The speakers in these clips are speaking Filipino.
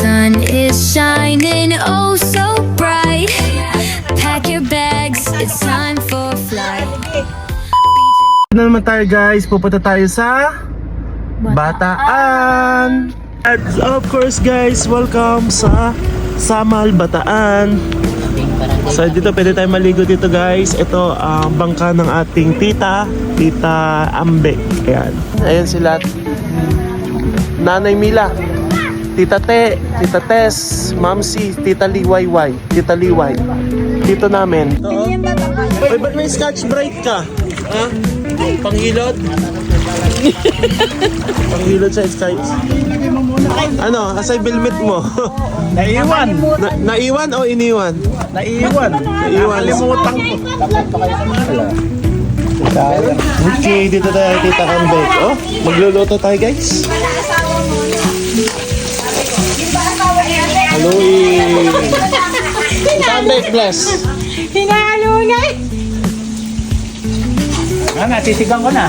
Sun is shining oh so bright. Pack your bags, it's time for flight. Na naman tayo guys, pupunta tayo sa Bataan. At of course guys, welcome sa Samal, Bataan. So dito pwede tayo maligo dito guys. Ito ang bangka ng ating tita Ambe. Ayan. Ayan sila. Nanay Mila, Tita Te, Tita Tess, Mamsi, Tita Liwayway, Tita Liway. Dito namin. Oy, ba't may Scotch Brite ka? Ha? Panghilod? Panghilod sa Scotch. Ano? Asay bilmet mo? Naiwan. Naiwan o iniwan? Naiwan. Nakalimutan ko. Okay, dito tayo Tita Ambe. Oh, magluluto tayo guys. Halloween. Tita Ambe, bless. Hinalo na eh. Natitigan ko na.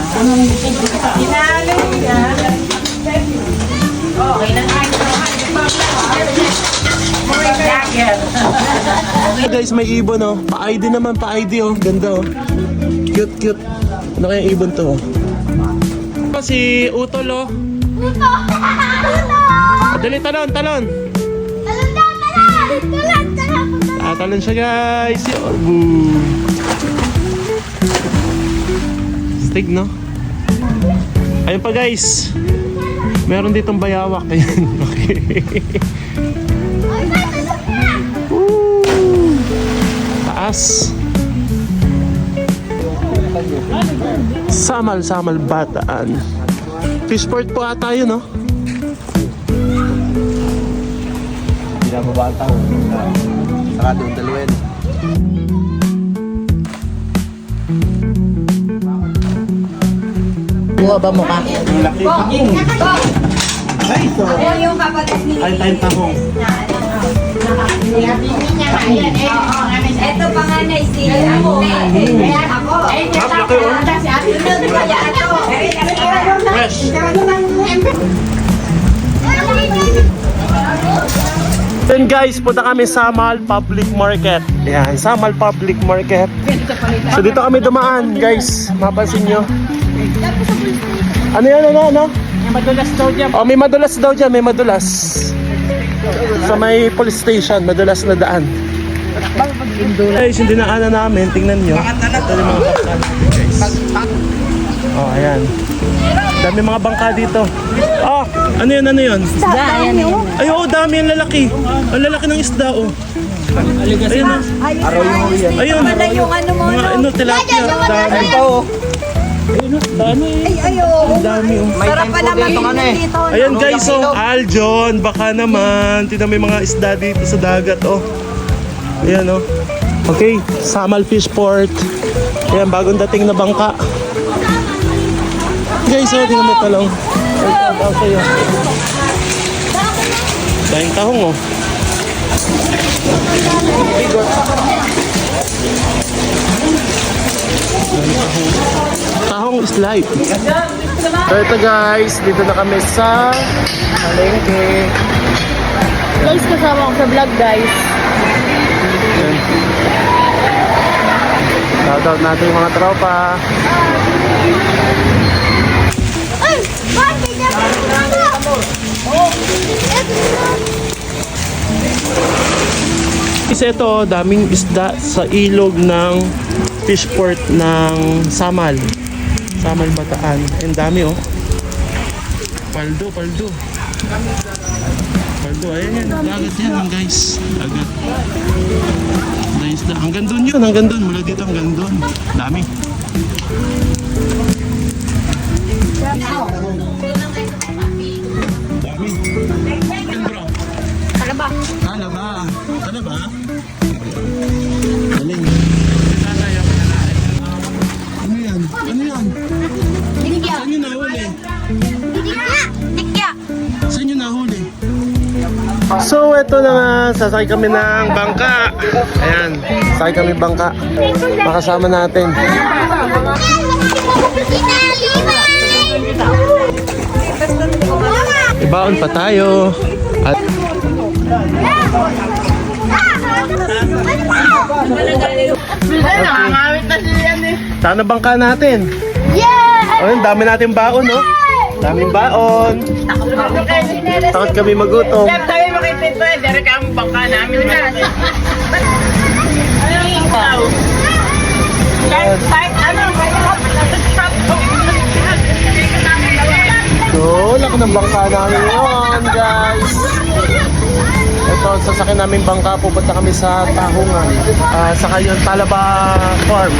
Hinalo na. Okay na Guys, may ibon oh. Pa-ID naman, pa-ID oh. Ganda oh. Cute, cute. Ano kaya ibon to oh? Si Utol oh. Dali, talon, talon. Talon siya guys. Boom. Stig no? Ayun pa guys. Meron ditong bayawak. Ayan. Okay. Taas. Samal, Bataan. Fishport po ata yun, no? Binababa ang tao. Saka doon dalawin. Buha ba mo ka? Ay, tayong tahong. Ito panganay si ako. Fresh. Then guys, punta kami sa Samal Public Market. Ayan, Samal Public Market. So dito kami dumaan, guys. Mapansin nyo. Ano yan, ano? May madulas daw dyan. Oh, may madulas daw dyan, may madulas. Sa may police station, madulas na daan. Guys, yung dinaanan namin, tingnan nyo. Ito yung mga bangka natin, guys. Oh, ayan. Dami mga bangka dito. Oh, ano yun? Isda, ayan yun. Ay, oh, dami yung lalaki. Ang lalaki ng isda, oh. Ayun, oh. Araw yung yan. Ayun. Wala yung ano mo, Mga ano, tilapia. Dami. Ito oh. Ayun, oh. Dami. Ang dami, oh. Sarap pa naman dito. Ayan guys, oh, Aljon, baka naman. Tignan mo yung mga isda dito sa dagat, oh. Ayan, oh. Okay, Samal Fishport. Ayan, bagong dating na bangka. Guys, oh, tingnan mo talong. Okay, oh. Dahing tahong, oh. Tahong is life. So ito guys, dito na kami sa palengke. Guys, kasama ko sa vlog, guys. Shoutout natin yung mga tropa. Ay! Bakit niya pa? Isa ito, daming isda sa ilog ng fishport ng Samal. Samal, Bataan. Ang dami oh. Paldo. Ayan yan. Dagat yan guys. Dagat. Isda. Hanggang doon yun. Hanggang doon. Mula dito hanggang doon. Dami. Talaba. Galing. Ano yan? Saan yun nahuli? Saan yun nahuli? So, eto na nga. Sasakay kami ng bangka. Ayan. Sasakay kami bangka. Makasama natin. baon pa tayo. At saan na bangka natin? Yeah! Oh, ang dami natin baon, no? Daming baon. Takot kami magutom. Tayo makitito eh. Dari ka ang bangka namin. Kahit ano. So, laki ng bangka namin ngayon, guys. Ito, sasakyan namin bangka. Pupunta kami sa Tahungan. Saka yun, Talaba Farm.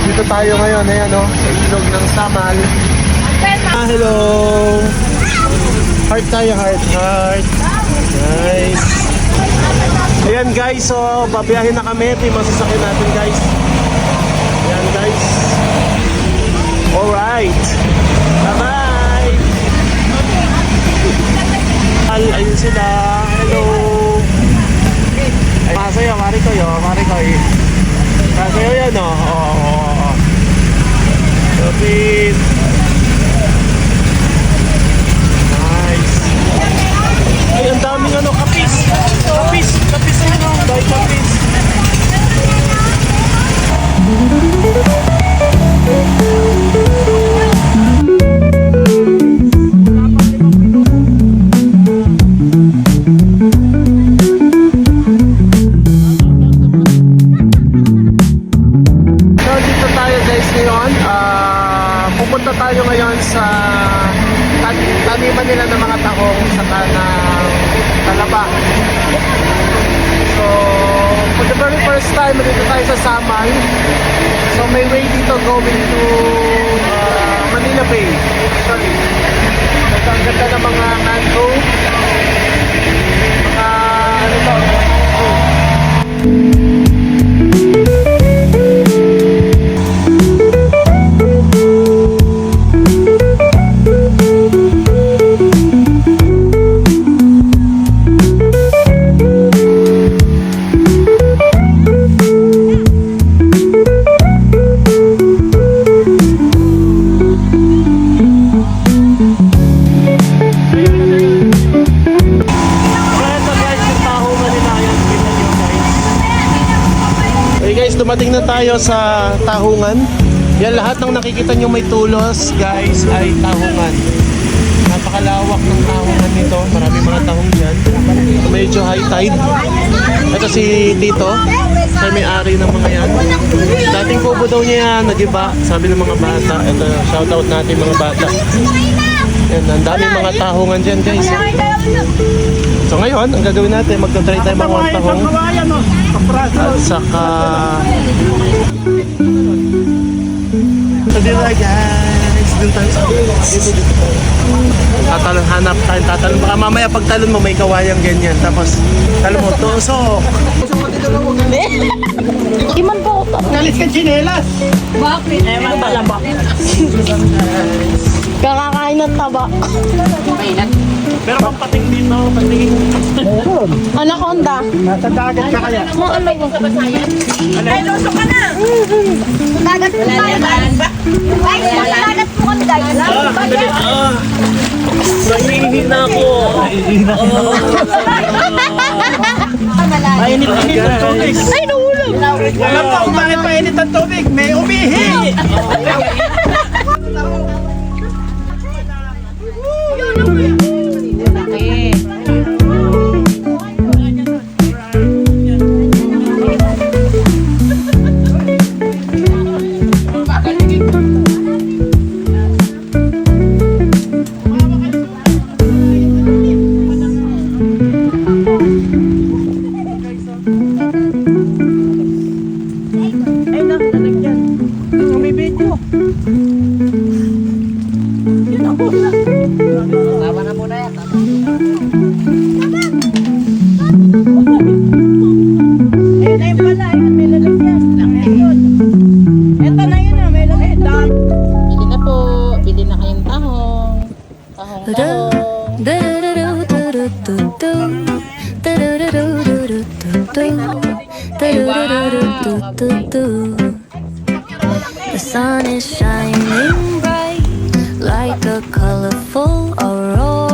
Dito tayo ngayon, ayan, oh, sa ilog ng Samal. Hello! Heart tayo, heart. Nice. Ayan, guys, so, babiyahin na kami. Ito yung masasakyan natin, guys. Ayan, guys. Alright. Bye-bye! Ayun sila. Hello! Masayo, Marikoy. Masayo yan, oh. Oh. Lupit. Nice. Ay, ang daming ano, kapis. Kapis na yun, oh. Dahil kapis. Pupunta tayo ngayon sa taniman nila ng mga tahong sa kanang Talaba. So, for the very first time, dito tayo sa Samal. So, may way dito going to Manila Bay. Actually, ang ganda ng mga mangrove. Mga ano to? Dumating na tayo sa Tahungan. Yan, lahat ng nakikita nyo may tulos, guys, ay Tahungan. Napakalawak ng Tahungan nito. Maraming mga tahong dyan. Medyo high tide. Ito si Tito. Siya may-ari ng mga yan. Dating kubo daw niya yan, nag-iba. Sabi ng mga bata. Ito, shoutout natin mga bata. Yan, ang daming mga Tahungan dyan, guys. So ngayon, ang gagawin natin, magta-try tayo mga tahong. At saka... Dito tayo, guys. Dito tayo. Dito. Tatalon, hanap tayo. Tatalon. Baka mamaya pag talon mo, may kawayang ganyan. Tapos, talon mo, tusok. Iman po ako. Galit ka chinelas. Bakit? Ewan pala ba? Kakakain ng taba. Pero pang pating dito, pating. Anaconda. Nasa dagat ka kaya. Mga ano mo? Ay, luso ka na! Dagat po tayo. Ay, dagat po kami guys. Nahihina ako. Mainit-init ang tubig. Ay, nahulog. Alam mo kung bakit mainit ang tubig? May umihi. The sun is shining bright like a colorful aurora.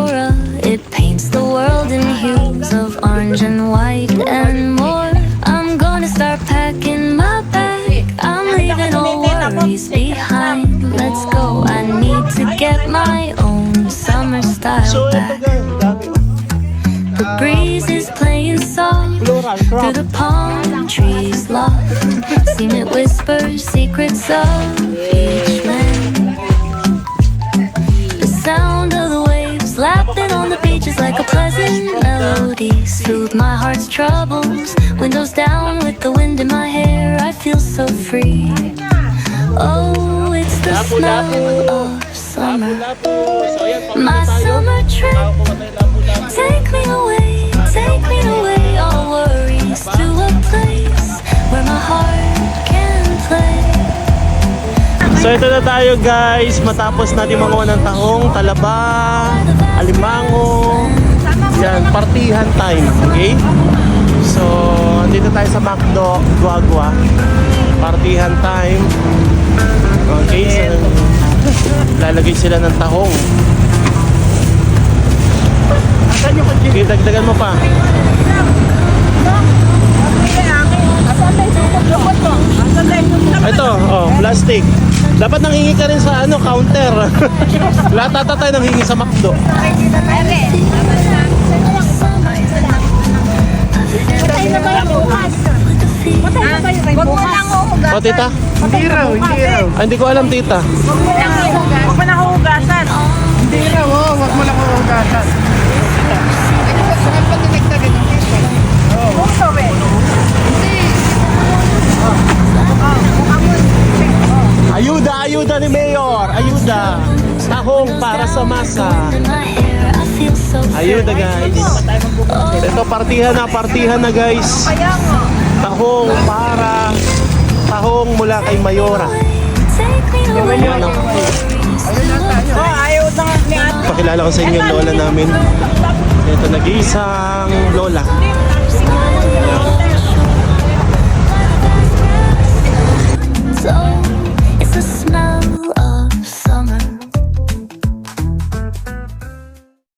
orange and white and more. I'm gonna start packing my bag. I'm leaving all worries behind. Let's go, I need to get my own summer style back. The breeze is playing soft through the palm trees loft. Seen it whisper secrets of each land. The sound of the waves lapping on the beach is like a pleasant melody. Soothe my heart's troubles. Windows down with the wind in my hair. I feel so free. Oh, it's the smell of summer. My summer trip. Take me away, all worries to a place where my heart can play. So ito na tayo guys, matapos natin mga ng tahong, talaba, alimango, yan, partihan time, okay? So, andito tayo sa Macdo, Guagua, partihan time, okay? So, lalagay sila ng tahong. Okay, dagdagan mo pa. Ito, oh, plastic. Dapat nanghingi ka rin sa counter. Lahat ata tayo nanghingi sa McDo. O, tita? Hindi raw. Ay, hindi ko alam, tita. Huwag mo na hugasan. Hindi raw, wag mo lang hugasan. Ayuda ni Mayor! Ayuda! Tahong para sa masa. Ayuda guys. Ito partihan na guys. Tahong mula kay Mayora. Ayaw na ni ate. Pakilala ko sa inyo yung lola namin. Ito nag-iisang lola.